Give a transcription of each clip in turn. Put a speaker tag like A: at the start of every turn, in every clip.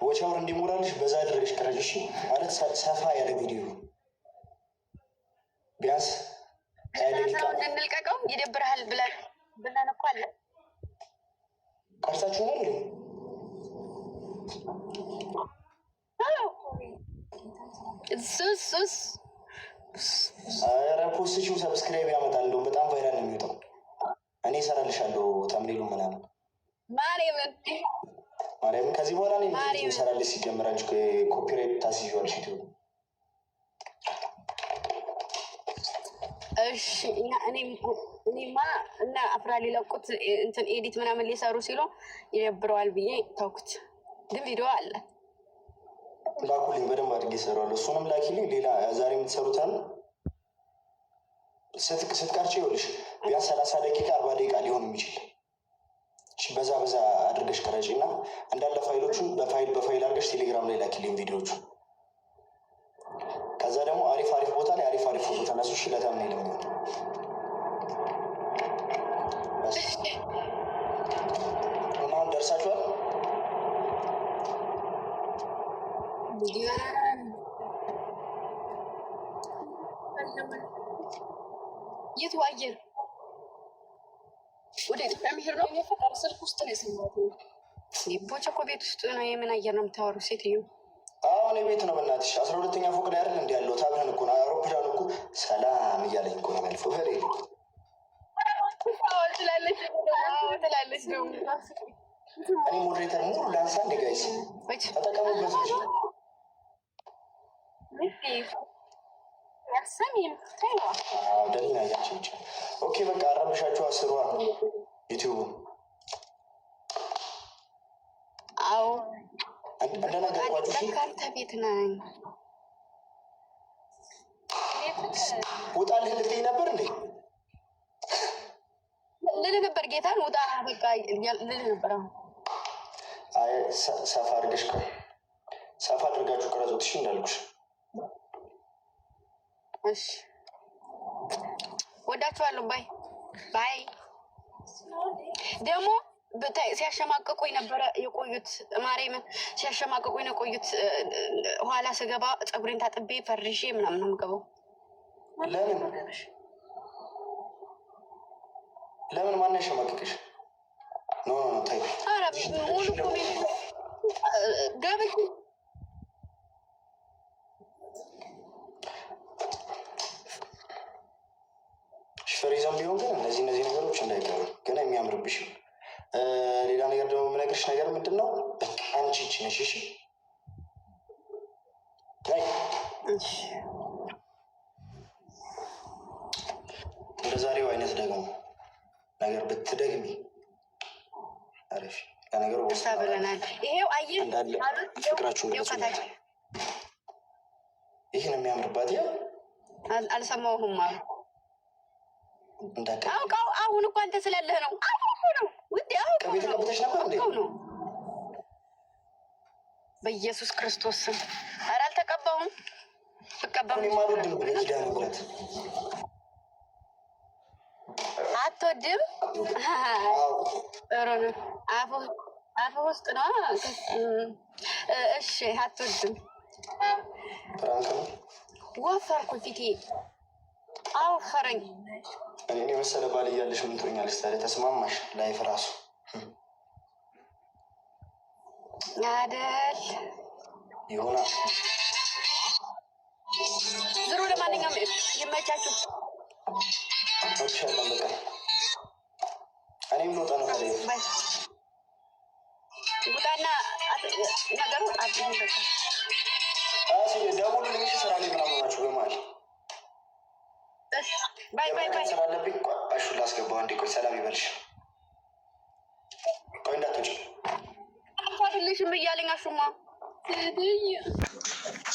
A: ወቻውር እንዲሞላልሽ በዛ አድርገሽ ቀረጭሽ ማለት ሰፋ ያለ ቪዲዮ ቢያንስ
B: እንልቀቀው። ይደብርሃል ብለን እኮ አለ
A: ቀርጻችሁ ነው እንዴ?
B: ሱስ
A: ኧረ ፖስትሽው ሰብስክራይብ ያመጣል። እንደውም በጣም ቫይራል ነው የሚወጣው። እኔ እሰራልሻለሁ ተምኔሉ ምናምን
B: ማርያምን
A: ከዚህ በኋላ እኔ እሰራልሽ። ሲጀምራችሁ ኮፒራይት ታስይዟለሽ ዩቲዩብ።
B: እሺ እኔማ እና አፍራ ሊለቁት እንትን ኤዲት ምናምን ሊሰሩ ሲሉ ይደብረዋል ብዬ ተውኩት። ግን ቪዲዮ አለ
A: ላኩልኝ፣ በደንብ አድርጌ እሰራዋለሁ። እሱንም ላኪልኝ። ሌላ ዛሬ የምትሰሩትን ስትቀርጭ ይኸውልሽ ቢያንስ 30 ደቂቃ 40 ደቂቃ ሊሆን የሚችል በዛ አድርገሽ ቀረጪ እና እንዳለ ፋይሎቹን በፋይል አድርገሽ ቴሌግራም ላይ ላኪልኝ ቪዲዮቹ። ከዛ ደግሞ አሪፍ ቦታ ላይ አሪፍ ፎቶ ተነሱ። ሽለታም ነው ለሚሆን እና አሁን ደርሳችኋል።
B: የት አየር ወደ ኢትዮጵያ የሚሄድ ነው። የፈጠር ስልክ ውስጥ ነው የሰማሁት። ቦቼ እኮ ቤት ውስጥ ነው። የምን አየር ነው የምታወሩ ሴትዮ?
A: አሁን ቤት ነው በእናትሽ። 12ኛ ፎቅ ላይ አይደል እንዲ ያለው ታብረን እኮ ነው። አውሮፕላን እኮ ሰላም እያለኝ እኮ ነው ያልፈው። ሄሬ
B: ትላለች ደግሞ
A: እኔ ሞዴሬተር ሙሉ ላንሳ እንደ ጋይስ ተጠቀሙበት እንጂ ደሊና እያቸው ይቻል። ኦኬ በቃ አረብሻችሁ አስሯ ዩቲዩብ።
B: አዎ
A: እንደነገርኳችሁ
B: ካርታ ቤት ነኝ።
A: ውጣልህ ልትይ ነበር እንዴ?
B: ልልህ ነበር ጌታን ውጣ በቃ ልልህ ነበር።
A: አይ ሰፋ አድርጋችሁ ቀረጹት። እሺ እንዳልኩሽ።
B: እሺ ወዳችኋለሁ። ባይ ደግሞ ሲያሸማቀቁኝ ነበረ የቆዩት። ማርያምን ሲያሸማቀቁኝ ነው የቆዩት። ኋላ ስገባ ፀጉሬን ታጥቤ ፈርሼ ምናምን ነው የምገባው።
A: ለምን ማን ያሸማቀቅሽ? ኖ ታይ
B: ኧረ ሙሉ ገብቼ
A: ሽፈሪዛም ቢሆን ግን እነዚህ ነገሮች እንዳይቀሩ ግን የሚያምርብሽ። ሌላ ነገር ደግሞ የምነግርሽ ነገር ምንድን ነው? አንቺ ይቺ ነሽ። እሺ እንደ ዛሬው አይነት ደግሞ ነገር ብትደግሚ አሪፍ ለነገሩ
B: ብለናል። ይሄው አየህ
A: እንዳለ ፍቅራችሁን ገለጹ። ይህን የሚያምርባት ያው
B: አልሰማሁም አሉ
A: እንዳቀ
B: አውቀው አሁን እኮ አንተ ስላለህ ነው። አውቀው ነው ውዴ፣ አውቀው
A: ከቤት ቀብተሽ ነበር እንዴ?
B: ነው በኢየሱስ ክርስቶስ ስም። ኧረ አልተቀባሁም። ብቀባም
A: ማልወድም በኪዳነ ምሕረት
B: አትወድም? ኧረ አፍ ውስጥ ነው። እሺ አትወድም።
A: ፍራንክ ነው።
B: ወፈርኩ ፊቴ አወፈረኝ።
A: እኔን የመሰለ ባል እያለሽ ምን ትሆኛለሽ ታዲያ? ተስማማሽ? ላይፍ ራሱ
B: አይደል
A: ይሆና
B: ዝሩ። ለማንኛውም ይመቻችሁ።
A: ወጥሻለሁ በቃ እኔም ልወጣ ነው። ታዲያ
B: ውጣና ነገሩ አዲስ በቃ
A: ደውሉ ልሽ ስራ ላይ ምናምን ናችሁ በመሀል
B: ባይ
A: ስራ አለብኝ። እሹ ላስገባው እንዴ። ቆይ ሰላም ይበልሽ። ቆይ እንዳትወጪ
B: ልሽም እያለኝ አሹማ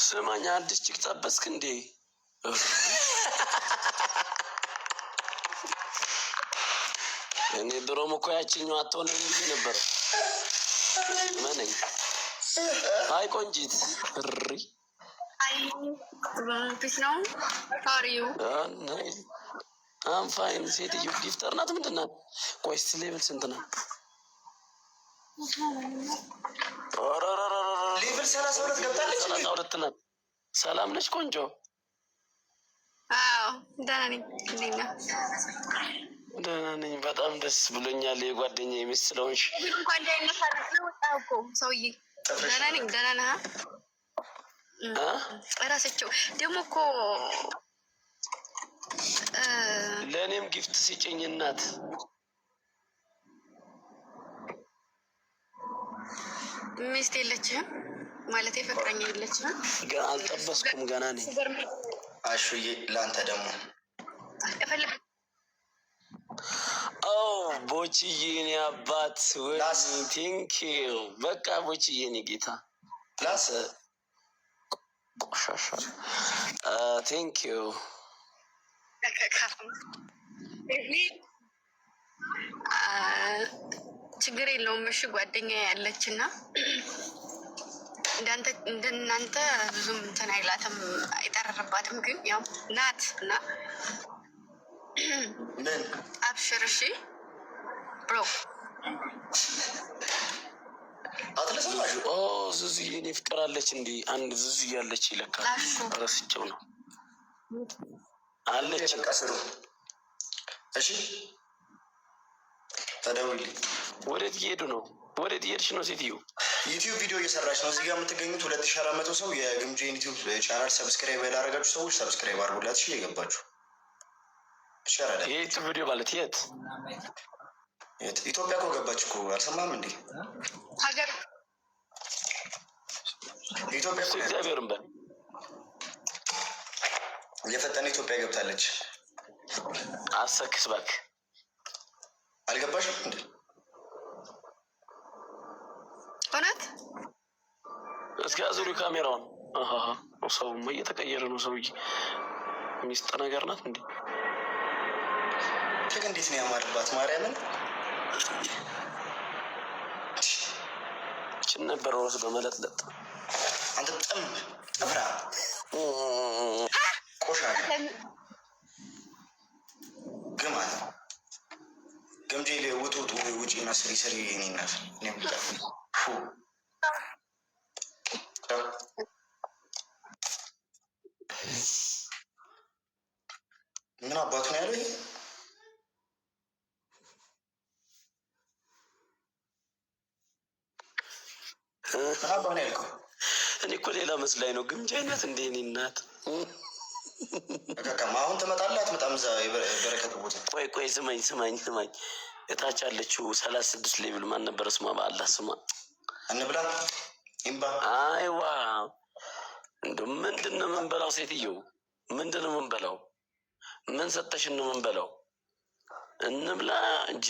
C: ስማኝ፣ አዲስ ጭቅ ጠበስክ እንዴ? እኔ ድሮም እኮ ያችኛው አትሆንም ብዬ ነበር። መነኝ አይ ቆንጂት እሪ
B: ፒስ ነው ታሪው
C: አንፋይን ሴትዮ ጊፍተር ናት። ምንድን ናት? ቆይ እስኪ ሌብል ስንት ነው?
A: ክፍል 32 ገብታለች።
C: 32 ናት። ሰላም ነች ቆንጆ?
B: አዎ ደህና ነኝ። እንዴት ነህ?
C: ደህና ነኝ። በጣም ደስ ብሎኛል። የጓደኛ የሚስት ስለሆንሽ
B: እንኳን እንዳይነሳረቅ ነው ወጣሁ እኮ ሰውዬ። ደህና ነኝ። ደህና ነህ? እራሳቸው ደግሞ እኮ
C: ለእኔም ጊፍት ሲጭኝ እናት።
B: ሚስት የለችህም ማለት ፍቅረኛ የለችህም?
C: አልጠበስኩም፣ ገና ነኝ።
A: አሹዬ ለአንተ ደግሞ
C: ቦችዬ እኔ አባት ቴንኪው። በቃ ቦችዬ እኔ ጌታ
A: ላስ
C: ቆሻሻ ቴንኪው።
B: ችግር የለውም። እሺ ጓደኛ ያለች እና እንደናንተ ብዙም እንትን አይላትም አይጠረርባትም፣ ግን ያው ናት እና
A: ምን
B: አብሽር። እሺ ብሮ
A: አትለሰማሽ?
C: ዙዙዬ እኔ ፍቅር አለች እንዲህ አንድ ዙዙ ያለች ይለካል። ረስቸው ነው አለች።
A: ቀስሩ እሺ ተደውልልኝ።
C: ወዴት እየሄዱ ነው? ወዴት እየሄድሽ ነው ሴትዮ?
A: ዩቲዩብ ቪዲዮ እየሰራች ነው። እዚህ ጋር የምትገኙት 2400 ሰው የግምጄን ዩቲዩብ ቻናል ሰብስክራይብ ያላረጋችሁ ሰዎች ሰብስክራይብ አድርጉላት። እሺ እየገባችሁ ይሻላል።
C: የዩቲዩብ ቪዲዮ ማለት የት
A: ኢትዮጵያ እኮ ገባች እኮ አልሰማም እንዴ?
B: ሀገር
A: ኢትዮጵያ እኮ
C: እግዚአብሔርን በል
A: የፈጠነ ኢትዮጵያ ገብታለች።
C: አሰክስ እባክህ
A: አልገባሽም እንዴ?
B: እውነት
C: እስኪ አዙሪ ካሜራውን። ሰውማ እየተቀየረ ነው። ሰውዬ ሚስጥ ነገር ናት እንዴ?
A: ችግ እንዴት ነው ያማርባት ማርያምን።
C: ችን ነበር ወስዶ መለጥለጥ።
A: አንተ ጥፍራ ቆሻሻ ግማ ገምጄ ውጡ ውጪ እና ስሪ እኔናት ምን አባቱ ነው ያለው? ምን አባ ነው ያልከው?
C: እኔ እኮ ሌላ መስላኝ ነው። ግምጃ አይነት እንደ እኔ እናት
A: አሁን ትመጣለህ አትመጣም? እዛ የበረከቱ ቦታ
C: ቆይ ስማኝ እታች ያለችው 36 ሌብል ማን ነበረ ስሟ? በአላህ ስሟ
A: እንብላ ኢምባ።
C: አይዋ እንደው ምንድን ነው የምንበላው? ሴትየው ምንድን ነው የምንበላው? ምን ሰጠሽን ነው የምንበላው? እንብላ እንጂ